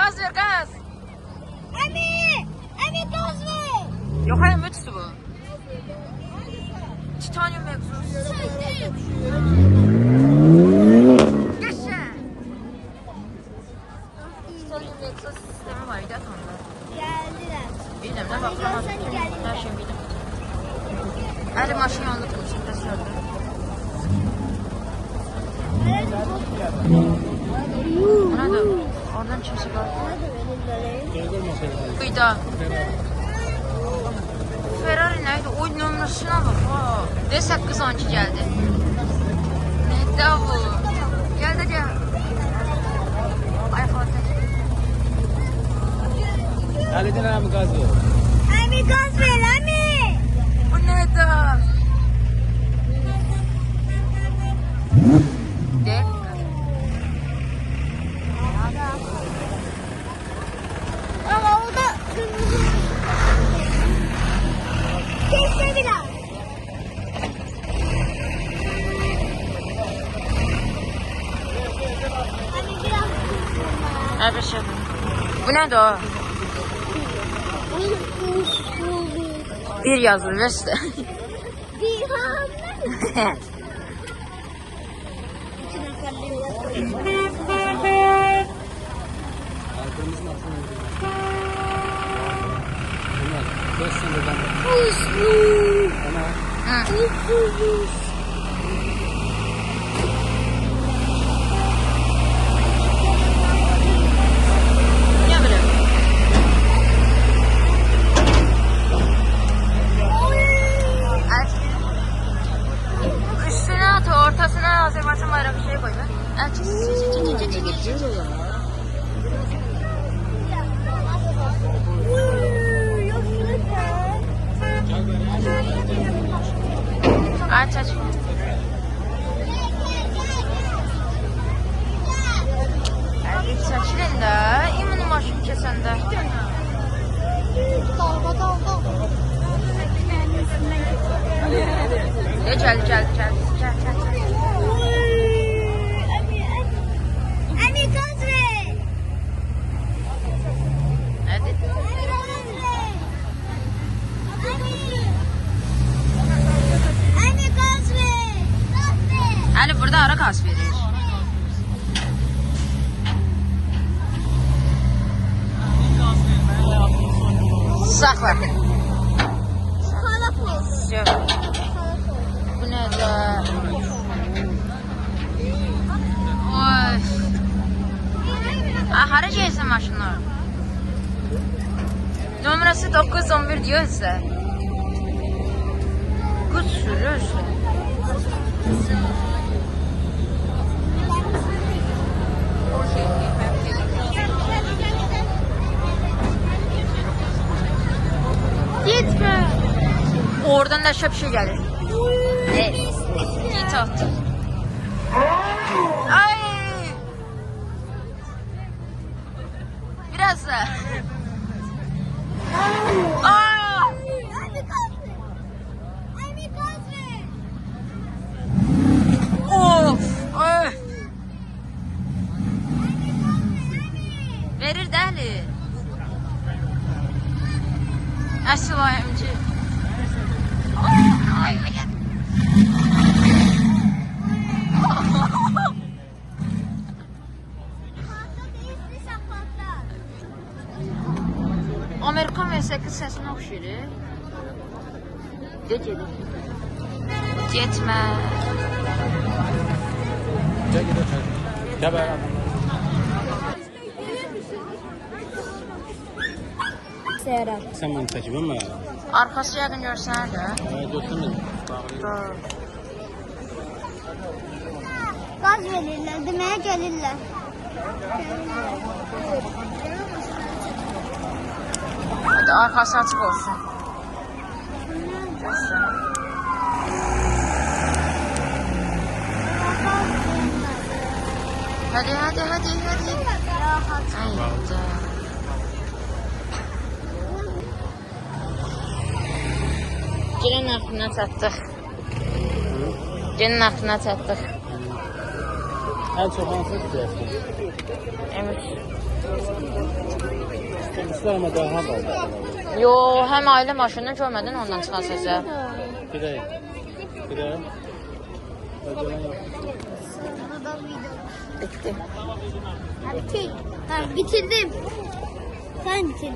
Gaz ver, gaz. Əmi gaz ver. Yok hayır, mütüsü bu. Titanium egzoz. Geçe. Titanium egzoz sistemi var idi onda. Geldiler. Bilmem ne bakalım. Her şey bilmem. Hadi maşın yanında tutsun. Ona da oradan çeşit var. Kıyıda. Ferrari neydi? Oy nömrəsina bak. Desək qız anki gəldi. Nədə bu? Gəl də gəl. Ay Fatih. Ali'den abi gaz ver. Əmi gaz ver, əmi. Bu nədə? Dek. Ama o da kırmızı. Geçse biraz. Hani biraz Abi şey. Bu nədir o? Bir yazılır işte. Bihan. Arkamızın altına bunlar 5 seneden ama Ne bileyim. Üstüne at, ortasına Azerbaycan bayrağı bir şey koy be. Aç aç. Erkek çəkilin də, immuni maşın kəsəndə. Gəl. Əmi gaz ver. Hadi. Əmi gaz ver. Gaz ver. Hani burada ara kas verir. Sakla. Kalapos. Yok. Bu ne de? Oy. Hara gelsin maşınlar? Numarası 911 diyorsa. Kız sürüyorsa. Gitme. Oradan da aşağı bir şey gelir. Evet. Git at. Ay. Biraz da. Aa. Əmi gaz ver. Of. Ay. Verir deli. Əsl ayımcı. Ay. Amerikan V8 səsini oxşayır. Gedir. Getmə. gel gidelim. Gel beraber. Serap. Sen beni takip etme. Arxası yəqin görsənər də. Götürmedim. Gaz verirlər, deməyə gəlirlər. Hadi arxası açıq olsun. Görsün. Hadi. Rahat. Hayda. Gelin aklına çatdıq. Gelin aklına çatdıq. En çok hansı güzel? Emir. Otobüsler ama daha var. Yo, həm ailə maşınını görmədin ondan çıxan səsə. Gidelim. Gidelim. Bitti. Bitir. Ha, bitirdim. Sen bitirdin.